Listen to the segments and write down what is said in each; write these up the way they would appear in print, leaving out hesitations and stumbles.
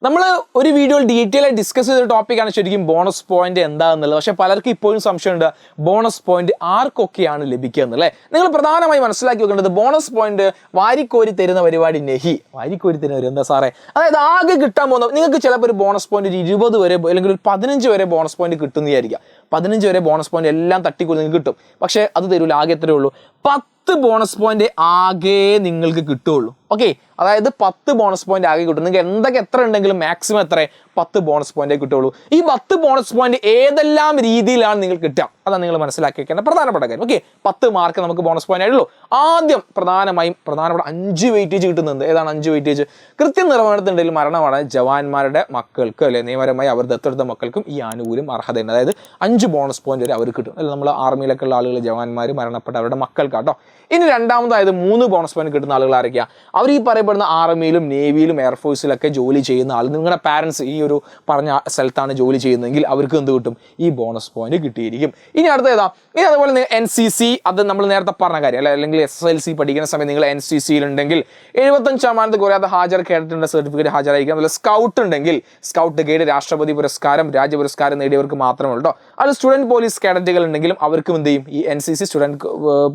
നമ്മൾ ഒരു വീഡിയോയിൽ ഡീറ്റെയിൽ ആയി ഡിസ്കസ് ചെയ്ത ടോപ്പിക്കാണ് ശരിക്കും ബോണസ് പോയിന്റ് എന്താണെന്നുള്ളത്. പക്ഷേ പലർക്കും ഇപ്പോഴും സംശയമുണ്ട് ബോണസ് പോയിന്റ് ആർക്കൊക്കെയാണ് ലഭിക്കുക എന്നല്ലേ. നിങ്ങൾ പ്രധാനമായി മനസ്സിലാക്കി വെക്കേണ്ടത് ബോണസ് പോയിന്റ് വാരിക്കോരി തരുന്ന പരിപാടി നെഹി. വാരിക്കോരി തരുന്ന എന്താ സാറേ, അതായത് ആകെ കിട്ടാൻ പോകുന്ന നിങ്ങൾക്ക് ചിലപ്പോൾ ഒരു ബോണസ് പോയിന്റ് 20 വരെ അല്ലെങ്കിൽ ഒരു 15 വരെ ബോണസ് പോയിന്റ് കിട്ടുന്നതായിരിക്കാം. 15 വരെ ബോണസ് പോയിന്റ് എല്ലാം തട്ടിക്കൂടി നിങ്ങൾക്ക് കിട്ടും. പക്ഷേ അത് തരൂല, ആകെ എത്രയേ ഉള്ളൂ 10 ബോണസ് പോയിന്റ് ആകെ നിങ്ങൾക്ക് കിട്ടുള്ളൂ. ഓക്കെ, അതായത് 10 ബോണസ് പോയിന്റ് ആകെ കിട്ടും. നിങ്ങൾക്ക് എത്ര ഉണ്ടെങ്കിലും മാക്സിമം എത്ര 10 ബോണസ് പോയിന്റേ കിട്ടുള്ളൂ. ഈ 10 ബോണസ് പോയിന്റ് ഏതെല്ലാം രീതിയിലാണ് നിങ്ങൾക്ക് കിട്ടുക അതാണ് നിങ്ങൾ മനസ്സിലാക്കി വെക്കേണ്ട പ്രധാനപ്പെട്ട കാര്യം. ഓക്കെ, 10 മാർക്ക് നമുക്ക് ബോണസ് പോയിന്റ് ആയിട്ടുള്ളൂ. ആദ്യം പ്രധാനപ്പെട്ട 5 വെയിറ്റേജ് കിട്ടുന്നുണ്ട്. ഏതാണ് 5 വെയിറ്റേജ്? കൃത്യം നിർവഹണത്തിനിടയിൽ മരണമാണ് ജവാന്മാരുടെ മക്കൾക്ക് അല്ലെ നിയമപരമായി അവർ ദത്തെടുത്ത മക്കൾക്കും ഈ ആനുകൂല്യം അർഹതയുണ്ട്. അതായത് 5 ബോണസ് പോയിന്റ് വരെ അവർ കിട്ടും. അല്ല, നമ്മൾ ആർമിയിലൊക്കെ ഉള്ള ആളുകൾ ജവാന്മാർ മരണപ്പെട്ട അവരുടെ മക്കൾക്കാട്ടോ. ഇനി രണ്ടാമതായത് 3 ബോണസ് പോയിന്റ് കിട്ടുന്ന ആളുകൾ ആരൊക്കെയാ? അവർ ഈ പറയപ്പെടുന്ന ആർമിയിലും നേവിയിലും എയർഫോഴ്സിലൊക്കെ ജോലി ചെയ്യുന്ന ആൾ. നിങ്ങളുടെ പാരൻസ് ഈ ഒരു പറഞ്ഞ സ്ഥലത്താണ് ജോലി ചെയ്യുന്നതെങ്കിൽ അവർക്ക് എന്ത് കിട്ടും? ഈ ബോണസ് പോയിന്റ് കിട്ടിയിരിക്കും. ഇനി അടുത്ത ഏതാ? ഇനി അതുപോലെ NCC, അത് നമ്മൾ നേരത്തെ പറഞ്ഞ കാര്യം അല്ലെ. അല്ലെങ്കിൽ SSLC പഠിക്കുന്ന സമയത്ത് നിങ്ങൾ NCCയിൽ ഉണ്ടെങ്കിൽ 75% കുറയാതെ ഹാജർ കേട്ടിട്ടുണ്ട് സർട്ടിഫിക്കറ്റ് ഹാജരായിരിക്കും. അതുപോലെ സ്കൗട്ട് ഉണ്ടെങ്കിൽ സ്കൗട്ട് ഗൈഡ് രാഷ്ട്രപതി പുരസ്കാരം രാജ്യ പുരസ്കാരം നേടിയവർക്ക് മാത്രമേ ഉള്ളൂ. അത് സ്റ്റുഡൻറ് പോലീസ് കേഡറ്റുകൾ ഉണ്ടെങ്കിലും അവർക്കും എന്ത് ചെയ്യും? ഈ NCC സ്റ്റുഡൻറ്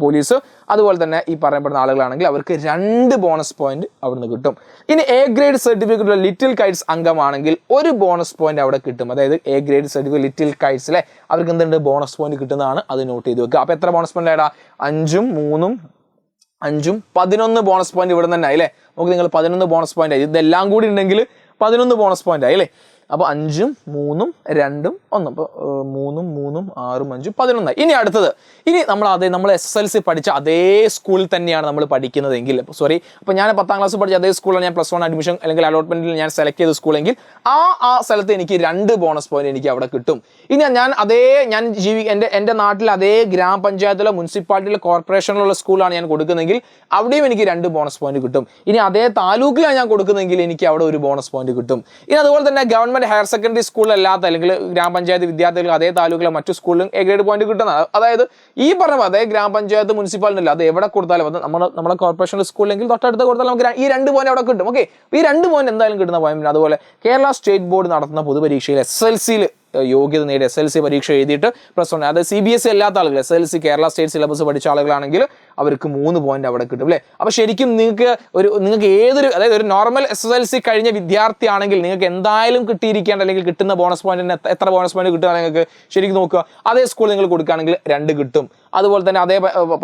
പോലീസ് അതുപോലെ തന്നെ ഈ പറയപ്പെടുന്ന ആളുകളാണെങ്കിൽ അവർക്ക് 2 ബോണസ് പോയിന്റ് അവിടുന്ന് കിട്ടും. ഇനി A grade certificate little kites അംഗമാണെങ്കിൽ 1 ബോണസ് പോയിന്റ് അവിടെ കിട്ടും. അതായത് A grade certificate little kites അല്ലെ, അവർക്ക് എന്തുണ്ട്? ബോണസ് പോയിന്റ് കിട്ടുന്നതാണ്. അത് നോട്ട് ചെയ്ത് വെക്കുക. അപ്പൊ എത്ര ബോണസ് പോയിന്റ് ആയിടാ? 5ഉം 3ഉം 5ഉം 11 ബോണസ് പോയിന്റ് ഇവിടെ തന്നെ ആയില്ലേ. നമുക്ക് നിങ്ങൾ 11 ബോണസ് പോയിന്റ് ആയി. ഇതെല്ലാം കൂടി ഉണ്ടെങ്കിൽ 11 ബോണസ് പോയിന്റ് ആയി അല്ലേ. അപ്പോൾ 5ഉം 3ഉം 2ഉം 1. അപ്പോൾ 3ഉം 3ഉം 6ഉം 5ഉം 11. ഇനി അടുത്തത്, ഇനി നമ്മൾ SSLC പഠിച്ച അതേ സ്കൂളിൽ തന്നെയാണ് നമ്മൾ പഠിക്കുന്നതെങ്കിൽ, അപ്പോൾ ഞാൻ 10ാം ക്ലാസ് പഠിച്ച അതേ സ്കൂളിലാണ് ഞാൻ +1 അഡ്മിഷൻ അല്ലെങ്കിൽ അലോട്ട്മെന്റിൽ ഞാൻ സെലക്ട് ചെയ്ത സ്കൂളെങ്കിൽ ആ സ്ഥലത്ത് എനിക്ക് 2 ബോണസ് പോയിന്റ് എനിക്ക് അവിടെ കിട്ടും. ഇനി എൻ്റെ നാട്ടിൽ അതേ ഗ്രാമപഞ്ചായത്തിലോ മുനിസിപ്പാലിറ്റിയിലോ കോർപ്പറേഷനിലുള്ള സ്കൂളാണ് ഞാൻ കൊടുക്കുന്നതെങ്കിൽ അവിടെയും എനിക്ക് 2 ബോണസ് പോയിന്റ് കിട്ടും. ഇനി അതേ താലൂക്കിലാണ് ഞാൻ കൊടുക്കുന്നതെങ്കിൽ എനിക്ക് അവിടെ 1 ബോണസ് പോയിന്റ് കിട്ടും. ഇനി അതുപോലെ തന്നെ ഗവൺമെന്റ് ഹയർ സെക്കൻഡറി സ്കൂളിലല്ലാത്ത അല്ലെങ്കിൽ ഗ്രാമപഞ്ചായത്ത് വിദ്യാർത്ഥികൾ അതേ താലൂക്കിലെ മറ്റു സ്കൂളിലും A ഗ്രേഡ് പോയിന്റ് കിട്ടുന്നത്. അതായത് ഈ പറഞ്ഞ അതേ ഗ്രാമപഞ്ചായത്ത് മുനിസിപ്പാലിറ്റി അല്ല, അത് എവിടെ കൊടുത്താലും അത് നമ്മുടെ കോർപ്പറേഷൻ സ്കൂളിലെങ്കിൽ തൊട്ടടുത്ത് കൊടുത്താൽ നമുക്ക് ഈ 2 പോയിന്റ് അവിടെ കിട്ടും. ഓക്കെ, ഈ 2 പോയിന്റ് എന്തായാലും കിട്ടുന്ന പോയിന്റ്. അതുപോലെ കേരള സ്റ്റേറ്റ് ബോർഡ് നടത്തുന്ന പൊതുപരീക്ഷയിൽ SSLCയിൽ യോഗ്യത നേടി SSLC പരീക്ഷ എഴുതിയിട്ട് +1, അത് CBSE അല്ലാത്ത ആളുകൾ SSLC കേരള സ്റ്റേറ്റ് സിലബസ് പഠിച്ച ആളുകളാണെങ്കിൽ അവർക്ക് 3 പോയിന്റ് അവിടെ കിട്ടും അല്ലേ. അപ്പോൾ ശരിക്കും നിങ്ങൾക്ക് ഏതൊരു, അതായത് ഒരു നോർമൽ SSLC കഴിഞ്ഞ വിദ്യാർത്ഥി ആണെങ്കിൽ നിങ്ങൾക്ക് എന്തായാലും കിട്ടിയിരിക്കേണ്ട അല്ലെങ്കിൽ കിട്ടുന്ന ബോണസ് പോയിന്റിന് എത്ര ബോണസ് പോയിന്റ് കിട്ടുക നിങ്ങൾക്ക് ശരിക്കും നോക്കുക. അതേ സ്കൂൾ നിങ്ങൾ കൊടുക്കുകയാണെങ്കിൽ 2 കിട്ടും. അതുപോലെ തന്നെ അതേ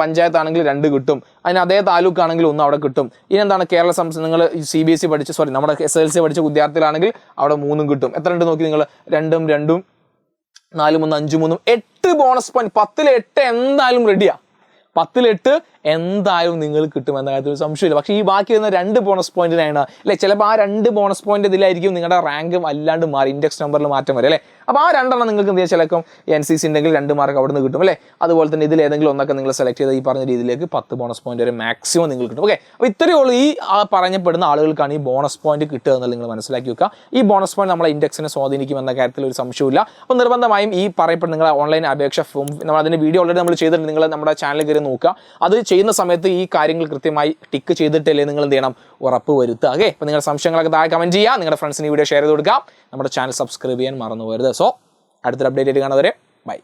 പഞ്ചായത്ത് ആണെങ്കിൽ 2 കിട്ടും. അതിന് അതേ താലൂക്ക് ആണെങ്കിൽ 1 അവിടെ കിട്ടും. ഇനി എന്താണ് കേരള നിങ്ങൾ CBSE പഠിച്ച നമ്മുടെ SSLC പഠിച്ച വിദ്യാർത്ഥികളാണെങ്കിൽ അവിടെ 3 കിട്ടും. എത്ര ഉണ്ട് നോക്കി നിങ്ങൾ? 2ഉം 2ഉം 4ഉം 1 5ഉം 3ഉം 8 ബോണസ് പോയിന്റ്. 10ൽ 8 എന്തായാലും റെഡിയാ. 10ൽ 8 എന്തായാലും നിങ്ങൾ കിട്ടുമെന്ന കാര്യത്തിൽ സംശയമില്ല. പക്ഷേ ഈ ബാക്കി വരുന്ന 2 ബോണസ് പോയിന്റിനാണ് അല്ലെ. ചിലപ്പോൾ ആ 2 ബോണസ് പോയിന്റ് ഇതിലായിരിക്കും നിങ്ങളുടെ റാങ്ക് അല്ലാണ്ട് മാറി, ഇൻഡെക്സ് നമ്പറിൽ മാറ്റം വരും അല്ലേ. അപ്പോൾ ആ 2 നിങ്ങൾക്ക് എന്ത് ചെയ്യാം? ചിലപ്പം NCC ഉണ്ടെങ്കിൽ 2 മാർക്ക് അവിടെ നിന്ന് കിട്ടും അല്ലേ. അതുപോലെ തന്നെ ഇതിൽ ഏതെങ്കിലും ഒന്നൊക്കെ നിങ്ങൾ സെലക്ട് ചെയ്ത ഈ പറഞ്ഞ രീതിയിലേക്ക് 10 ബോണസ് പോയിന്റ് വരെ മാക്സിമം നിങ്ങൾ കിട്ടും. ഓക്കെ, അപ്പോൾ ഇത്രയേ ഉള്ളൂ. ഈ പറഞ്ഞപ്പെടുന്ന ആളുകൾക്കാണ് ഈ ബോണസ് പോയിന്റ് കിട്ടുക എന്നുള്ളത് നിങ്ങൾ മനസ്സിലാക്കി വെക്കുക. ഈ ബോണസ് പോയിന്റ് നമ്മളെ ഇൻഡെക്സിനെ സ്വാധീനിക്കും എന്ന കാര്യത്തിൽ ഒരു സംശയമില്ല. അപ്പോൾ നിർബന്ധമായും ഈ പറയപ്പെടുന്ന നിങ്ങളുടെ ഓൺലൈൻ അപേക്ഷ ഫോം അതിൻ്റെ വീഡിയോ ഓൾറെഡി നമ്മൾ ചെയ്തിട്ടുണ്ട്. നിങ്ങൾ നമ്മുടെ ചാനൽ കയറി നോക്കുക. അത് ചെയ്യുന്ന സമയത്ത് ഈ കാര്യങ്ങൾ കൃത്യമായി ടിക്ക് ചെയ്തിട്ടല്ലേ നിങ്ങൾ എന്ത് ചെയ്യണം? ഉറപ്പ് വരുത്തുക. ഓക്കെ, അപ്പോൾ നിങ്ങളുടെ സംശയങ്ങളൊക്കെ താഴെ കമന്റ് ചെയ്യുക. നിങ്ങളുടെ ഫ്രണ്ട്സിന് ഈ വീഡിയോ ഷെയർ ചെയ്ത് കൊടുക്കുക. നമ്മുടെ ചാനൽ സബ്സ്ക്രൈബ് ചെയ്യാൻ മറന്നു പോകരുത്. സോ അടുത്തൊരു അപ്ഡേറ്റ് ആയിട്ട് കാണുന്നവരെ ബൈ.